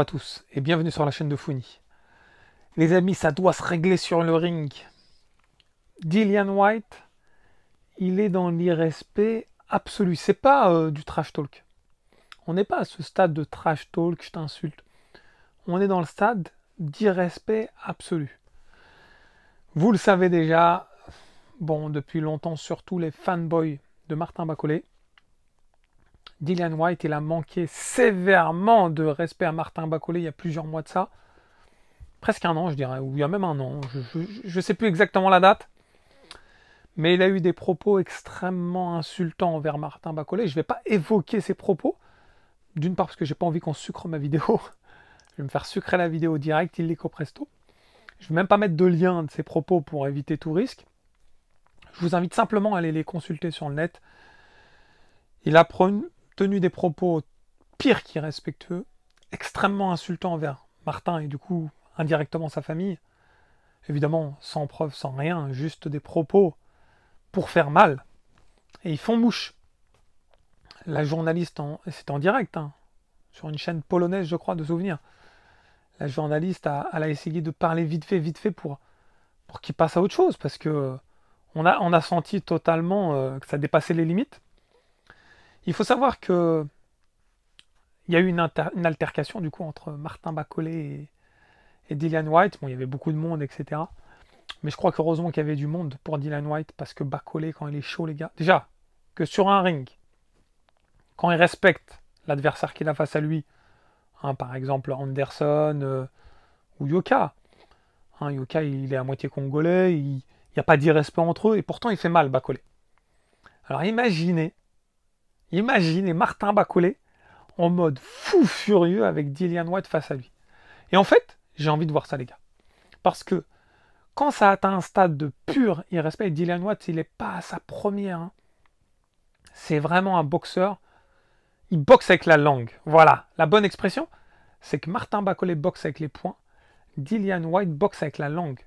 Bonjour à tous et bienvenue sur la chaîne de Founy. Les amis, ça doit se régler sur le ring. Dillian Whyte, il est dans l'irrespect absolu. C'est pas du trash talk. On n'est pas à ce stade de trash talk, je t'insulte. On est dans le stade d'irrespect absolu. Vous le savez déjà, bon, depuis longtemps, surtout les fanboys de Martin Bacolé, Dillian Whyte, il a manqué sévèrement de respect à Martin Bacolé il y a plusieurs mois de ça. Presque un an, je dirais, ou il y a même un an. Je ne sais plus exactement la date. Mais il a eu des propos extrêmement insultants envers Martin Bacolé. Je ne vais pas évoquer ces propos. D'une part parce que j'ai pas envie qu'on sucre ma vidéo. Je vais me faire sucrer la vidéo direct, illico presto. Je ne vais même pas mettre de lien de ces propos pour éviter tout risque. Je vous invite simplement à aller les consulter sur le net. Il a tenu des propos pires qu'irrespectueux, extrêmement insultants envers Martin et du coup indirectement sa famille. Évidemment, sans preuve, sans rien, juste des propos pour faire mal. Et ils font mouche. La journaliste, c'était en direct, hein, sur une chaîne polonaise, je crois, de souvenirs. La journaliste, elle a essayé de parler vite fait pour qu'il passe à autre chose, parce que on a senti totalement que ça dépassait les limites. Il faut savoir que il y a eu une altercation du coup entre Martin Bacolé et Dillian Whyte. Bon, il y avait beaucoup de monde, etc. Mais je crois qu'heureusement qu'il y avait du monde pour Dillian Whyte, parce que Bacolé, quand il est chaud, les gars, déjà, que sur un ring, quand il respecte l'adversaire qu'il a face à lui, hein, par exemple Anderson ou Yoka, hein, Yoka, il est à moitié congolais, il n'y a pas d'irrespect entre eux, et pourtant il fait mal, Bacolé. Alors imaginez Martin Bacolé en mode fou furieux avec Dillian Whyte face à lui. Et en fait, j'ai envie de voir ça, les gars. Parce que quand ça atteint un stade de pur irrespect, Dillian Whyte, il n'est pas à sa première. Hein. C'est vraiment un boxeur. Il boxe avec la langue. Voilà, la bonne expression, c'est que Martin Bacolé boxe avec les poings. Dillian Whyte boxe avec la langue.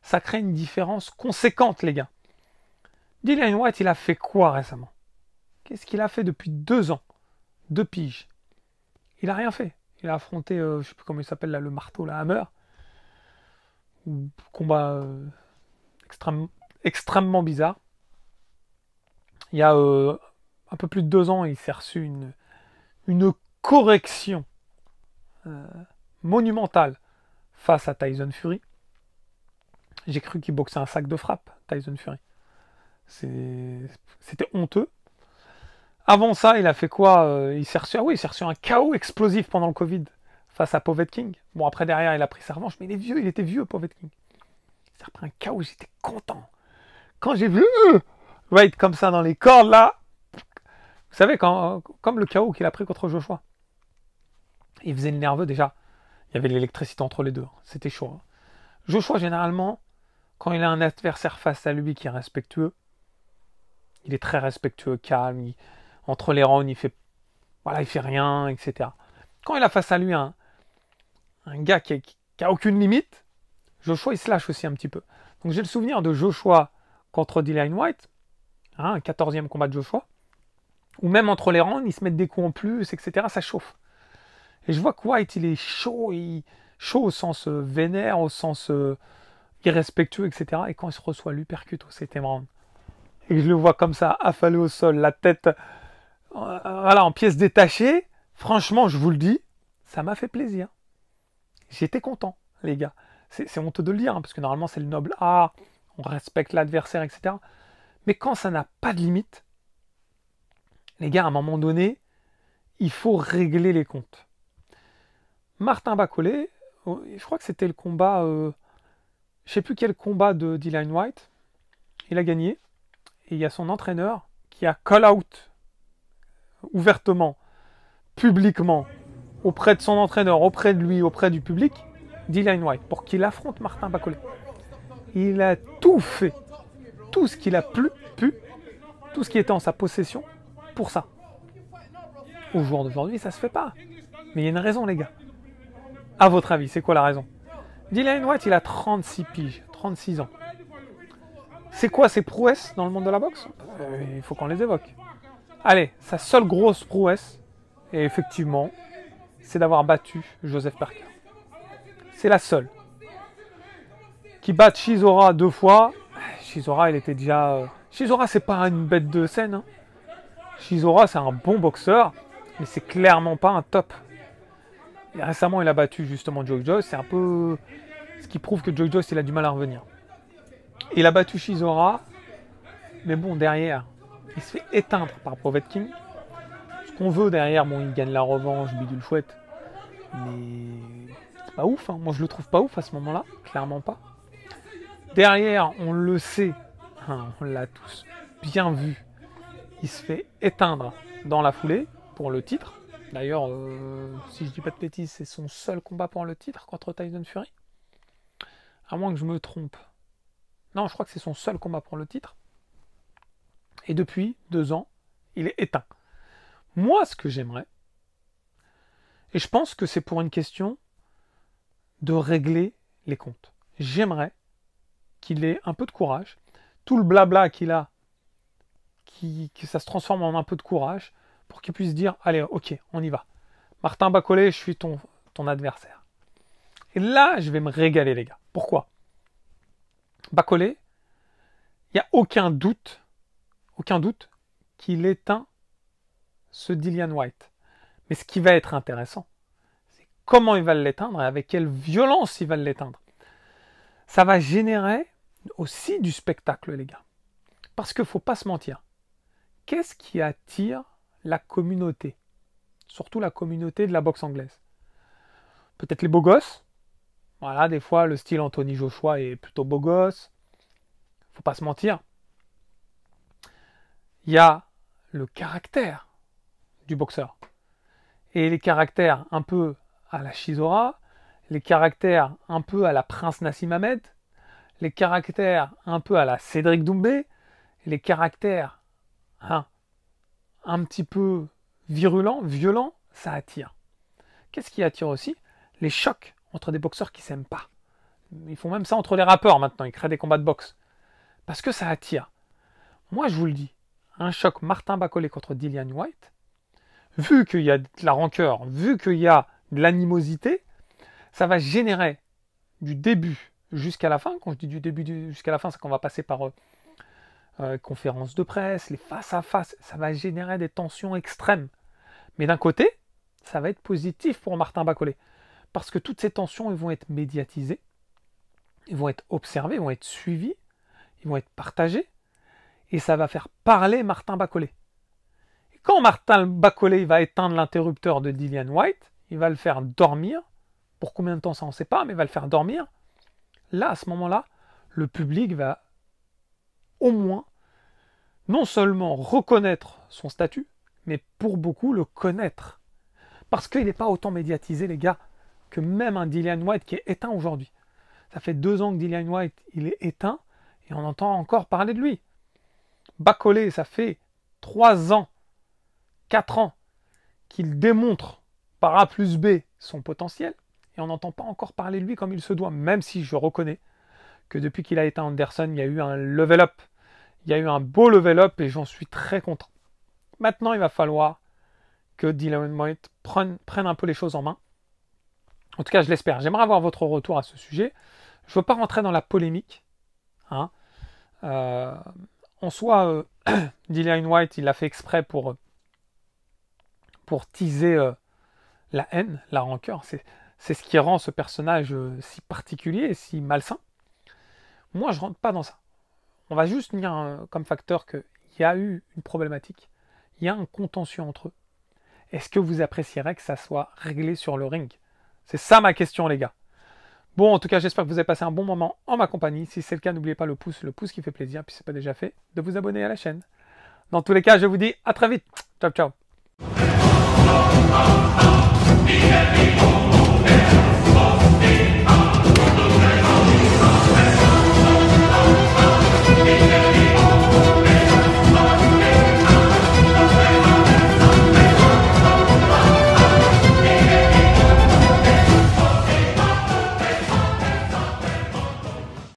Ça crée une différence conséquente, les gars. Dillian Whyte, il a fait quoi récemment? Qu'est-ce qu'il a fait depuis 2 ans? 2 piges. Il a rien fait. Il a affronté, je ne sais plus comment il s'appelle là, le marteau, la hammer. Combat extrêmement bizarre. Il y a un peu plus de 2 ans, il s'est reçu une correction monumentale face à Tyson Fury. J'ai cru qu'il boxait un sac de frappe, Tyson Fury. C'était honteux. Avant ça, il a fait quoi? Il s'est reçu un KO explosif pendant le Covid face à Povetkin. Bon, après, derrière, il a pris sa revanche, mais il était vieux, Povetkin. Il s'est repris un KO, j'étais content. Quand j'ai vu Whyte comme ça dans les cordes, là, vous savez, comme le KO qu'il a pris contre Joshua, il faisait le nerveux déjà. Il y avait de l'électricité entre les deux. C'était chaud. Hein. Joshua, généralement, quand il a un adversaire face à lui qui est respectueux, il est très respectueux, calme. Entre les rounds, il fait rien, etc. Quand il a face à lui un gars qui a aucune limite, Joshua, il se lâche aussi un petit peu. Donc j'ai le souvenir de Joshua contre Dillian Whyte, hein, un 14e combat de Joshua, où même entre les rounds, ils se mettent des coups en plus, etc. Ça chauffe. Et je vois que Whyte, il est chaud, chaud au sens vénère, au sens irrespectueux, etc. Et quand il se reçoit l'uppercut au 7e round, et je le vois comme ça, affalé au sol, la tête en pièces détachées, franchement, je vous le dis, ça m'a fait plaisir. J'étais content, les gars. C'est honteux de le dire, hein, parce que normalement, c'est le noble art, on respecte l'adversaire, etc. Mais quand ça n'a pas de limite, les gars, à un moment donné, il faut régler les comptes. Martin Bacolé, je crois que c'était le combat, je ne sais plus quel combat de Dillian Whyte, il a gagné. Et il y a son entraîneur qui a call out ouvertement, publiquement, auprès de son entraîneur, auprès de lui, auprès du public, Dillian Whyte, pour qu'il affronte Martin Bacolé. Il a tout fait, tout ce qu'il a pu, tout ce qui était en sa possession, pour ça. Au jour d'aujourd'hui, ça se fait pas. Mais il y a une raison, les gars. À votre avis, c'est quoi la raison? Dillian Whyte, il a 36 piges, 36 ans. C'est quoi ses prouesses dans le monde de la boxe? Il faut qu'on les évoque. Allez, sa seule grosse prouesse, et effectivement, c'est d'avoir battu Joseph Parker. C'est la seule. Qui bat Chisora 2 fois. Chisora, il était déjà... Chisora, c'est pas une bête de scène. Hein. Chisora, c'est un bon boxeur, mais c'est clairement pas un top. Et récemment, il a battu justement Joe Joyce. C'est un peu ce qui prouve que Joe Joyce, il a du mal à revenir. Il a battu Chisora, mais bon, derrière, il se fait éteindre par Povetkin. Ce qu'on veut derrière, bon, il gagne la revanche, bidule chouette. Mais c'est pas ouf, hein. Moi je le trouve pas ouf à ce moment-là, clairement pas. Derrière, on le sait, hein, on l'a tous bien vu, il se fait éteindre dans la foulée pour le titre. D'ailleurs, si je dis pas de bêtises, c'est son seul combat pour le titre contre Tyson Fury. À moins que je me trompe. Non, je crois que c'est son seul combat pour le titre. Et depuis 2 ans, il est éteint. Moi, ce que j'aimerais, et je pense que c'est pour une question de régler les comptes. J'aimerais qu'il ait un peu de courage. Tout le blabla qu'il a, que ça se transforme en un peu de courage pour qu'il puisse dire, allez, ok, on y va. Martin Bacolé, je suis ton adversaire. Et là, je vais me régaler, les gars. Pourquoi? Bacolé, il n'y a aucun doute qu'il éteint ce Dillian Whyte. Mais ce qui va être intéressant, c'est comment il va l'éteindre et avec quelle violence il va l'éteindre. Ça va générer aussi du spectacle, les gars. Parce qu'il ne faut pas se mentir. Qu'est-ce qui attire la communauté? Surtout la communauté de la boxe anglaise. Peut-être les beaux gosses. Voilà, des fois, le style Anthony Joshua est plutôt beau gosse. Faut pas se mentir. Il y a le caractère du boxeur. Et les caractères un peu à la Chisora, les caractères un peu à la Prince Nassim Hamed, les caractères un peu à la Cédric Doumbé, les caractères un petit peu virulents, violents, ça attire. Qu'est-ce qui attire aussi? Les chocs entre des boxeurs qui ne s'aiment pas. Ils font même ça entre les rappeurs maintenant, ils créent des combats de boxe. Parce que ça attire. Moi, je vous le dis, un choc Martin Bacolé contre Dillian Whyte, vu qu'il y a de la rancœur, vu qu'il y a de l'animosité, ça va générer du début jusqu'à la fin. Quand je dis du début jusqu'à la fin, c'est qu'on va passer par conférences de presse, les face-à-face. Ça va générer des tensions extrêmes. Mais d'un côté, ça va être positif pour Martin Bacolé. Parce que toutes ces tensions, elles vont être médiatisées, ils vont être observés, ils vont être suivis, ils vont être partagés. Et ça va faire parler Martin Bacolé. Et quand Martin Bacolé va éteindre l'interrupteur de Dillian Whyte, il va le faire dormir. Pour combien de temps, ça on ne sait pas, mais il va le faire dormir. Là, à ce moment-là, le public va au moins non seulement reconnaître son statut, mais pour beaucoup le connaître. Parce qu'il n'est pas autant médiatisé, les gars, que même un Dillian Whyte qui est éteint aujourd'hui. Ça fait 2 ans que Dillian Whyte il est éteint et on entend encore parler de lui. Bacolé, ça fait 3 ans, 4 ans qu'il démontre par A plus B son potentiel et on n'entend pas encore parler de lui comme il se doit, même si je reconnais que depuis qu'il a éteint Anderson, il y a eu un level up. Il y a eu un beau level up et j'en suis très content. Maintenant, il va falloir que Dillian Whyte prenne un peu les choses en main. En tout cas, je l'espère. J'aimerais avoir votre retour à ce sujet. Je ne veux pas rentrer dans la polémique. En soi, Dillian Whyte, il l'a fait exprès pour teaser la haine, la rancœur. C'est ce qui rend ce personnage si particulier et si malsain. Moi, je ne rentre pas dans ça. On va juste tenir comme facteur qu'il y a eu une problématique. Il y a un contentieux entre eux. Est-ce que vous apprécierez que ça soit réglé sur le ring? C'est ça ma question, les gars. Bon, en tout cas, j'espère que vous avez passé un bon moment en ma compagnie. Si c'est le cas, n'oubliez pas le pouce qui fait plaisir. Puis si ce n'est pas déjà fait, de vous abonner à la chaîne. Dans tous les cas, je vous dis à très vite. Ciao, ciao.